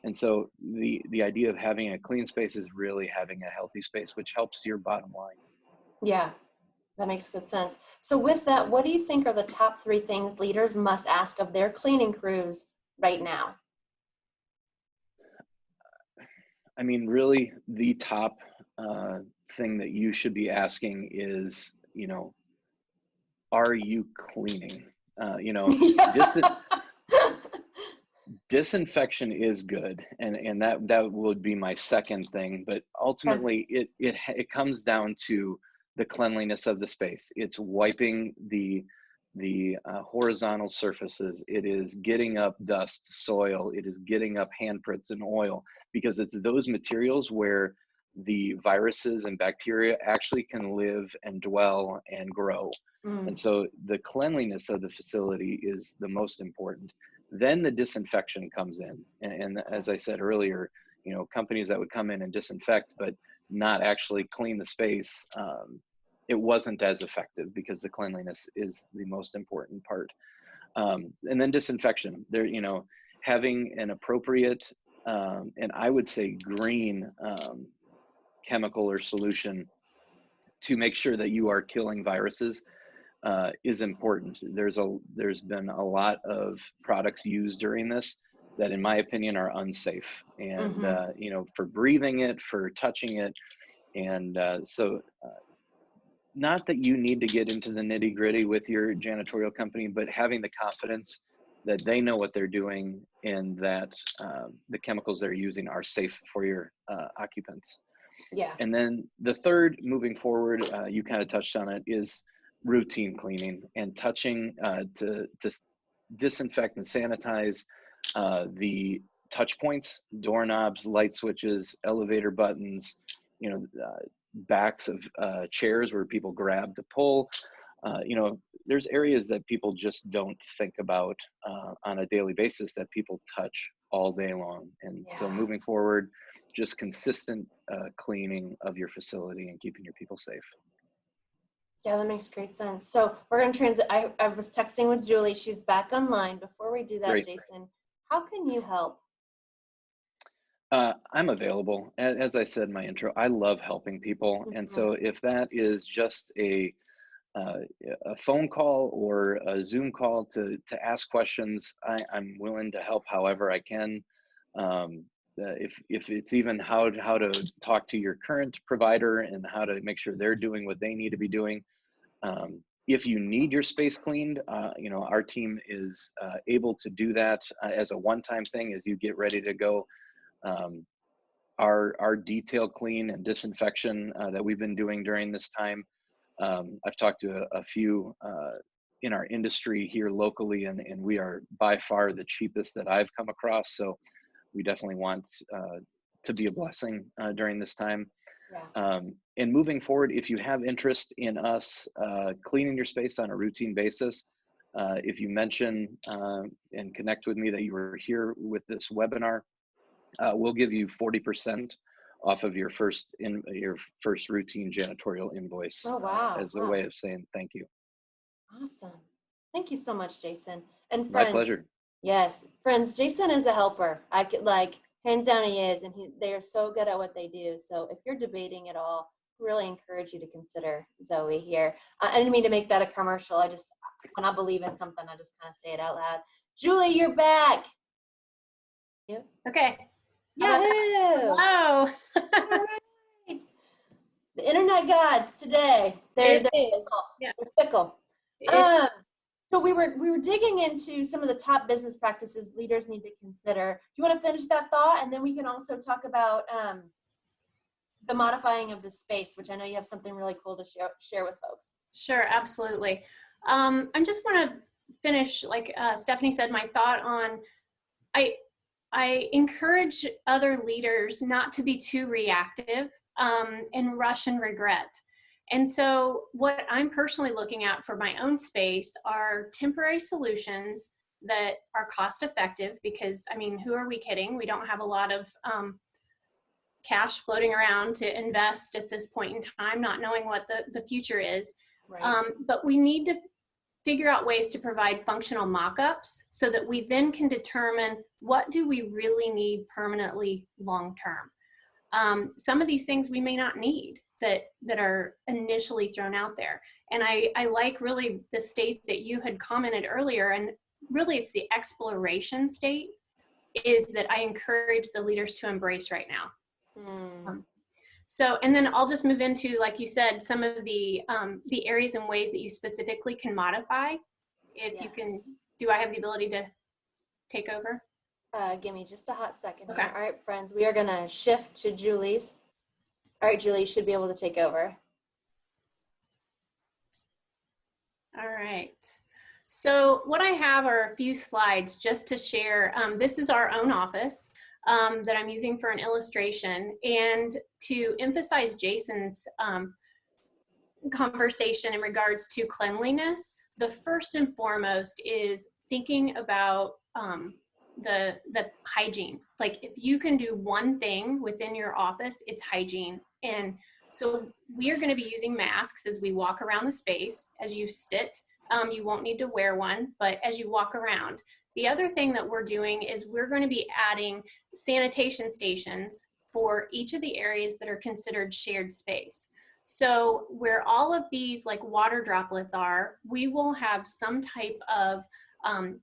And so the idea of having a clean space is really having a healthy space, which helps your bottom line. Yeah, that makes good sense. So with that, what do you think are the top 3 things leaders must ask of their cleaning crews right now? I mean, really, the top thing that you should be asking is, are you cleaning? Yeah. Disinfection is good, and that would be my second thing. But Okay. ultimately, it comes down to the cleanliness of the space. It's wiping the horizontal surfaces. It is getting up dust, soil. It is getting up handprints and oil, because it's those materials where the viruses and bacteria actually can live and dwell and grow. Mm, And so the cleanliness of the facility is the most important. Then the disinfection comes in. And okay. as I said earlier, companies that would come in and disinfect, but not actually clean the space, it wasn't as effective, because the cleanliness is the most important part. And then disinfection, having an appropriate, and I would say green, chemical or solution to make sure that you are killing viruses, is important. There's been a lot of products used during this that, in my opinion, are unsafe, and Mm-hmm. for breathing it, for touching it, and so not that you need to get into the nitty gritty with your janitorial company, but having the confidence that they know what they're doing, and that the chemicals they're using are safe for your occupants. Yeah. And then the third, moving forward, you kind of touched on it, is routine cleaning and touching to disinfect and sanitize the touch points, doorknobs, light switches, elevator buttons, backs of chairs where people grab to pull. There's areas that people just don't think about on a daily basis that people touch all day long. And so Yeah. moving forward, just consistent cleaning of your facility and keeping your people safe. Yeah, that makes great sense. So we're going to transit. I was texting with Julie. She's back online. Before we do that, Great. Jason, how can you help? I'm available. As I said in my intro, I love helping people. And Mm-hmm. so if that is just uh, a phone call or a Zoom call to ask questions, I'm willing to help however I can. If it's even how to talk to your current provider and how to make sure they're doing what they need to be doing. If you need your space cleaned, our team is able to do that as a one-time thing as you get ready to go. Um, our detail clean and disinfection that we've been doing during this time. I've talked to a few in our industry here locally, and we are by far the cheapest that I've come across. So we definitely want to be a blessing during this time. Yeah. And moving forward, if you have interest in us cleaning your space on a routine basis, if you mention and connect with me that you were here with this webinar, we'll give you 40% off of your first routine janitorial invoice Oh, wow. as a Wow. way of saying thank you. Awesome. Thank you so much, Jason. And My friends, pleasure. yes, friends, Jason is a helper. I could like hands down he is, and they are so good at what they do. So if you're debating at all, really encourage you to consider Zoe here. I didn't mean to make that a commercial. I just when I believe in something, I just kind of say it out loud. Julie, you're back. Yep. Okay. Yahoo! Hello. All right. The internet gods today. They're It is. fickle. Yeah. They're fickle. So we were digging into some of the top business practices leaders need to consider. Do you want to finish that thought, and then we can also talk about the modifying of the space, which I know you have something really cool to share with folks. Sure, absolutely. I just want to finish, like Stefanie said, my thought on I encourage other leaders not to be too reactive and rush and regret. And so what I'm personally looking at for my own space are temporary solutions that are cost effective, because I mean, who are we kidding? We don't have a lot of cash floating around to invest at this point in time, not knowing what the future is. Right. But we need to figure out ways to provide functional mock-ups so that we then can determine what do we really need permanently long-term. Some of these things we may not need that are initially thrown out there. And I like really the state that you had commented earlier, and really it's the exploration state is that I encourage the leaders to embrace right now. So, and then I'll just move into, like you said, some of the areas and ways that you specifically can modify. If you can, do I have the ability to take over? Give me just a hot second. Okay. Here. All right, friends, we are going to shift to Julie's. All right, Julie, you should be able to take over. All right. So what I have are a few slides just to share. This is our own office that I'm using for an illustration. And to emphasize Jason's conversation in regards to cleanliness, the first and foremost is thinking about the hygiene. Like if you can do one thing within your office, it's hygiene. And so we are going to be using masks as we walk around the space. As you sit, you won't need to wear one, but as you walk around. The other thing that we're doing is we're going to be adding sanitation stations for each of the areas that are considered shared space. So where all of these like water droplets are, we will have some type of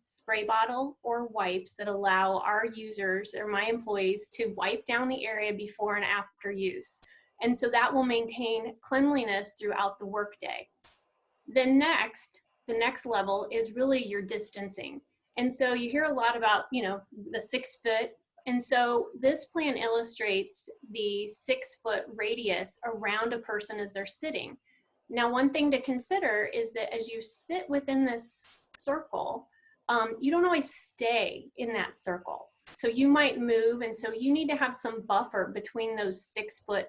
spray bottle or wipes that allow our users or my employees to wipe down the area before and after use. And so that will maintain cleanliness throughout the workday. The next level is really your distancing. And so you hear a lot about, you know, the 6 foot. And so this plan illustrates the 6 foot radius around a person as they're sitting. Now, one thing to consider is that as you sit within this circle, you don't always stay in that circle. So you might move, and so you need to have some buffer between those 6 foot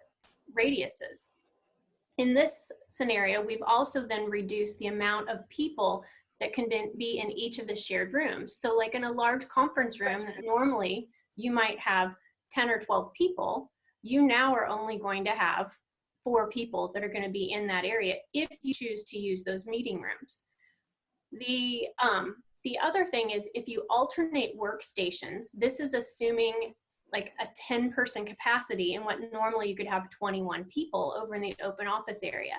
radiuses. In this scenario, we've also then reduced the amount of people that can be in each of the shared rooms. So like in a large conference room that normally you might have 10 or 12 people, you now are only going to have 4 people that are going to be in that area if you choose to use those meeting rooms. The other thing is if you alternate workstations, this is assuming like a 10-person capacity in what normally you could have 21 people over in the open office area.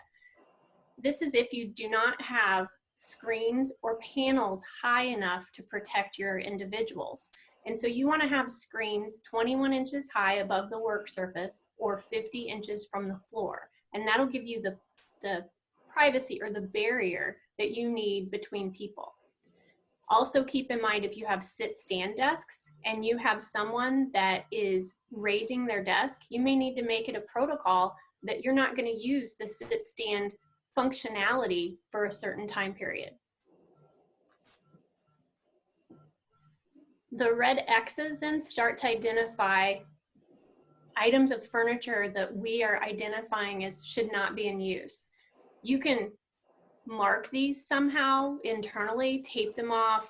This is if you do not have screens or panels high enough to protect your individuals. And so you want to have screens 21 inches high above the work surface or 50 inches from the floor. And that'll give you the privacy or the barrier that you need between people. Also keep in mind if you have sit-stand desks and you have someone that is raising their desk, you may need to make it a protocol that you're not going to use the sit-stand functionality for a certain time period. The red X's then start to identify items of furniture that we are identifying as should not be in use. You can mark these somehow internally, tape them off,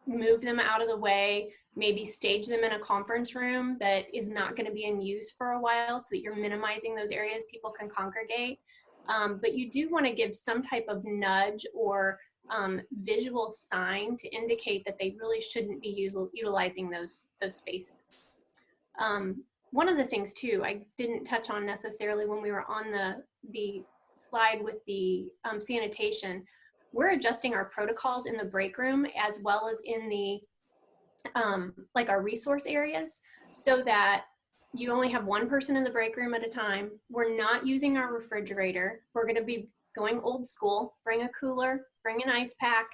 move them out of the way, maybe stage them in a conference room that is not going to be in use for a while so that you're minimizing those areas people can congregate. But you do want to give some type of nudge or visual sign to indicate that they really shouldn't be utilizing those spaces. One of the things too, I didn't touch on necessarily when we were on the slide with the sanitation, we're adjusting our protocols in the break room as well as in the like our resource areas, so that you only have one person in the break room at a time. We're not using our refrigerator. We're going to be going old school, bring a cooler, bring an ice pack,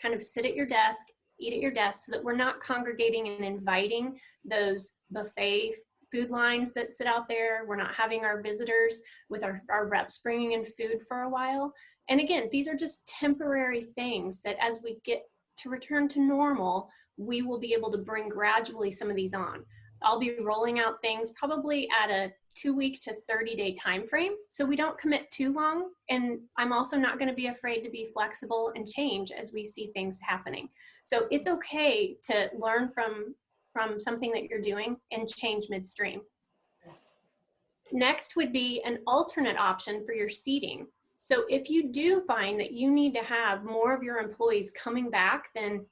kind of sit at your desk, eat at your desk, so that we're not congregating and inviting those buffet food lines that sit out there. We're not having our visitors with our reps bringing in food for a while. And again, these are just temporary things that as we get to return to normal, we will be able to bring gradually some of these on. I'll be rolling out things probably at a 2-week to 30-day time frame, so we don't commit too long. And I'm also not going to be afraid to be flexible and change as we see things happening. So it's okay to learn from something that you're doing and change midstream. Yes. Next would be an alternate option for your seating. So if you do find that you need to have more of your employees coming back than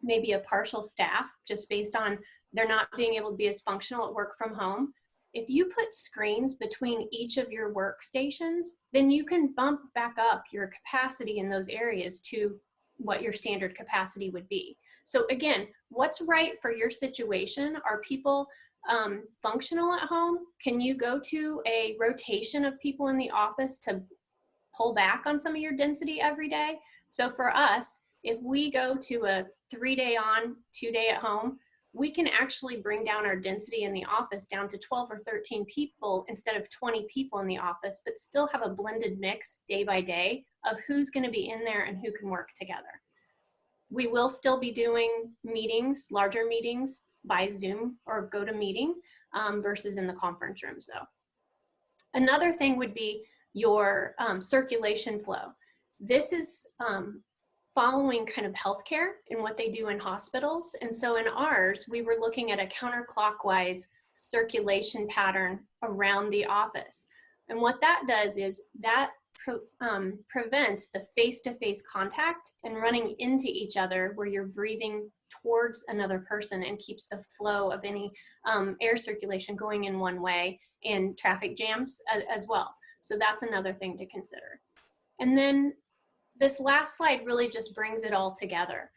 maybe a partial staff, just based on they're not being able to be as functional at work from home, if you put screens between each of your workstations, then you can bump back up your capacity in those areas to what your standard capacity would be. So again, what's right for your situation? Are people functional at home? Can you go to a rotation of people in the office to pull back on some of your density every day? So for us, if we go to a 3-day on, 2-day at home, we can actually bring down our density in the office down to 12 or 13 people instead of 20 people in the office, but still have a blended mix day by day of who's going to be in there and who can work together. We will still be doing meetings, larger meetings by Zoom or GoToMeeting versus in the conference rooms though. Another thing would be your circulation flow. This is following kind of healthcare and what they do in hospitals. And so in ours, we were looking at a counterclockwise circulation pattern around the office. And what that does is that prevents the face-to-face contact and running into each other where you're breathing towards another person, and keeps the flow of any air circulation going in one way, and traffic jams as well. So that's another thing to consider. And then this last slide really just brings it all together.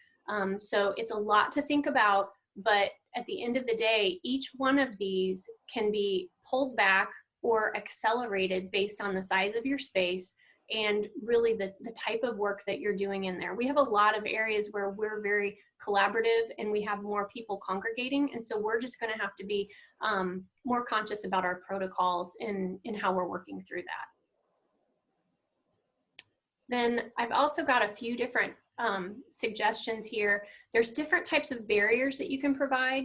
So it's a lot to think about, but at the end of the day, each one of these can be pulled back or accelerated based on the size of your space and really the type of work that you're doing in there. We have a lot of areas where we're very collaborative and we have more people congregating. And so we're just gonna have to be more conscious about our protocols in how we're working through that. Then I've also got a few different suggestions here. There's different types of barriers that you can provide.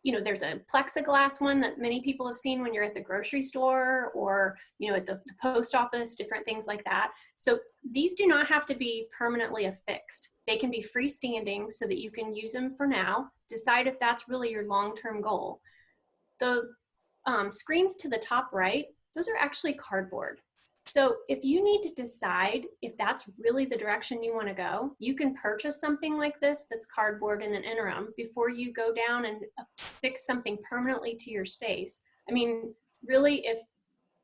You know, there's a plexiglass one that many people have seen when you're at the grocery store or, you know, at the post office, different things like that. So these do not have to be permanently affixed. They can be freestanding so that you can use them for now, decide if that's really your long-term goal. The screens to the top right, those are actually cardboard. So if you need to decide if that's really the direction you want to go, you can purchase something like this that's cardboard in an interim before you go down and fix something permanently to your space. I mean, really,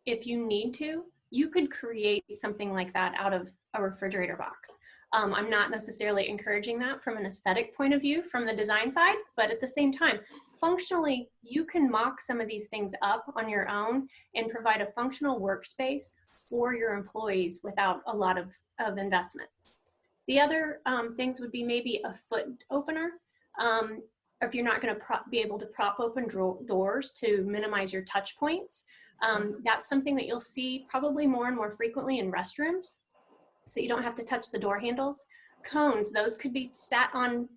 if you need to, you could create something like that out of a refrigerator box. I'm not necessarily encouraging that from an aesthetic point of view from the design side, but at the same time, functionally, you can mock some of these things up on your own and provide a functional workspace for your employees without a lot of investment. The other things would be maybe a foot opener. If you're not going to be able to prop open doors to minimize your touch points, that's something that you'll see probably more and more frequently in restrooms, so you don't have to touch the door handles. Cones, those could be sat on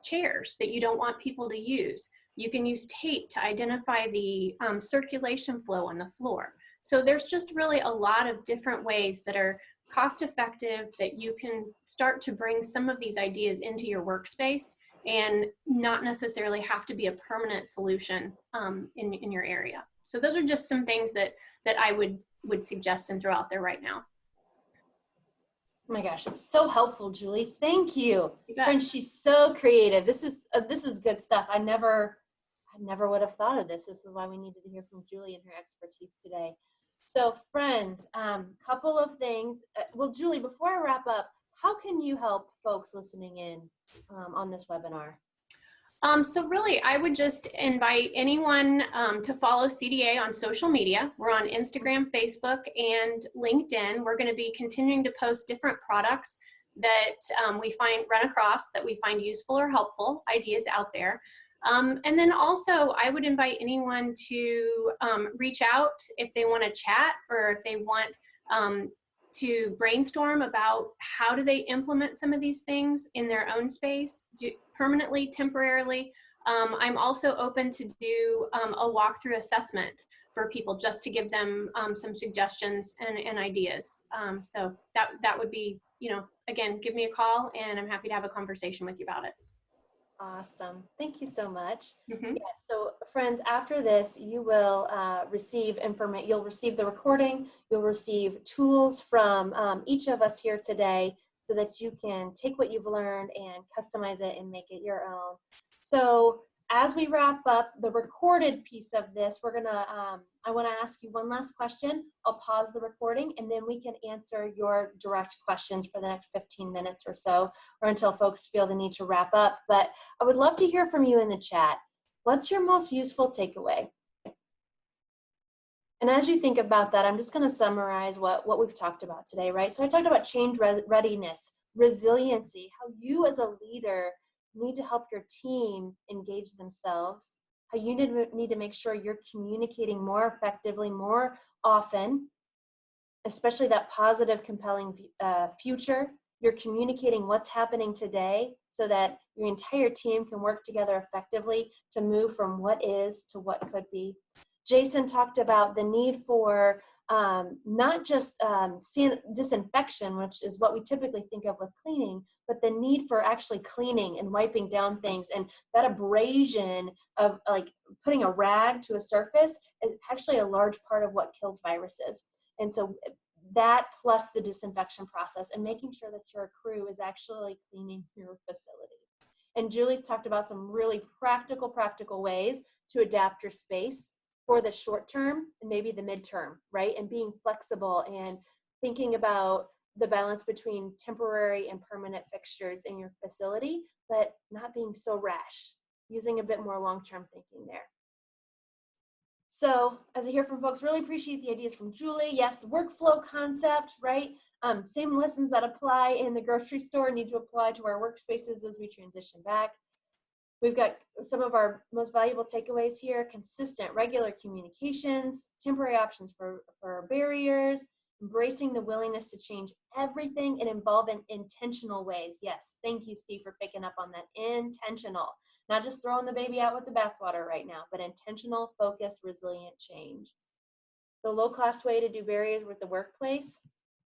chairs that you don't want people to use. You can use tape to identify the circulation flow on the floor. So there's just really a lot of different ways that are cost effective that you can start to bring some of these ideas into your workspace and not necessarily have to be a permanent solution in your area. So those are just some things that I would suggest and throw out there right now. Oh my gosh, it's so helpful, Julie. Thank you. You bet. Friends, she's so creative. This is good stuff. I never would have thought of this. This is why we needed to hear from Julie and her expertise today. So friends, couple of things. Well, Julie, before I wrap up, how can you help folks listening in on this webinar? So really, I would just invite anyone to follow CDA on social media. We're on Instagram, Facebook, and LinkedIn. We're going to be continuing to post different products that we run across that we find useful or helpful, ideas out there. And then also, I would invite anyone to reach out if they want to chat or if they want to brainstorm about how do they implement some of these things in their own space, permanently, temporarily. I'm also open to do a walkthrough assessment for people just to give them some suggestions and ideas. So that would be, again, give me a call and I'm happy to have a conversation with you about it. Awesome. Thank you so much. Mm-hmm. Yeah, so friends, after this, you will receive information. You'll receive the recording. You'll receive tools from each of us here today so that you can take what you've learned and customize it and make it your own. So as we wrap up the recorded piece of this, we're gonna, I wanna ask you one last question. I'll pause the recording and then we can answer your direct questions for the next 15 minutes or so, or until folks feel the need to wrap up. But I would love to hear from you in the chat. What's your most useful takeaway? And as you think about that, I'm just gonna summarize what we've talked about today, right? So I talked about change readiness, resiliency, how you as a leader need to help your team engage themselves, how you need to make sure you're communicating more effectively, more often, especially that positive, compelling future. You're communicating what's happening today so that your entire team can work together effectively to move from what is to what could be. Jason talked about the need for not just disinfection, which is what we typically think of with cleaning, but the need for actually cleaning and wiping down things. And that abrasion of like putting a rag to a surface is actually a large part of what kills viruses. And so that plus the disinfection process and making sure that your crew is actually cleaning your facility. And Julie's talked about some really practical ways to adapt your space for the short term and maybe the midterm, right? And being flexible and thinking about the balance between temporary and permanent fixtures in your facility, but not being so rash, using a bit more long-term thinking there. So as I hear from folks, really appreciate the ideas from Julie. Yes, the workflow concept, right? Same lessons that apply in the grocery store need to apply to our workspaces as we transition back. We've got some of our most valuable takeaways here: consistent, regular communications, temporary options for barriers, embracing the willingness to change everything and involve in intentional ways. Yes, thank you, Steve, for picking up on that. Intentional, not just throwing the baby out with the bathwater right now, but intentional, focused, resilient change. The low-cost way to do barriers with the workplace,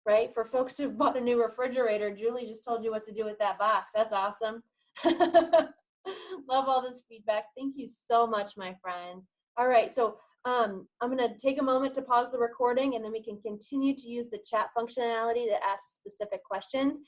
right? For folks who've bought a new refrigerator, Julie just told you what to do with that box. That's awesome. Love all this feedback. Thank you so much, my friend. All right, so I'm going to take a moment to pause the recording, and then we can continue to use the chat functionality to ask specific questions.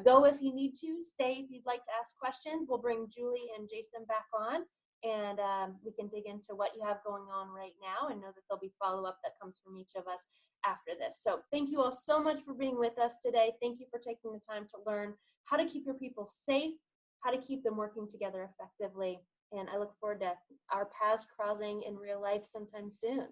Go if you need to. Stay if you'd like to ask questions. We'll bring Julie and Jason back on, and we can dig into what you have going on right now and know that there'll be follow-up that comes from each of us after this. So thank you all so much for being with us today. Thank you for taking the time to learn how to keep your people safe, how to keep them working together effectively. And I look forward to our paths crossing in real life sometime soon.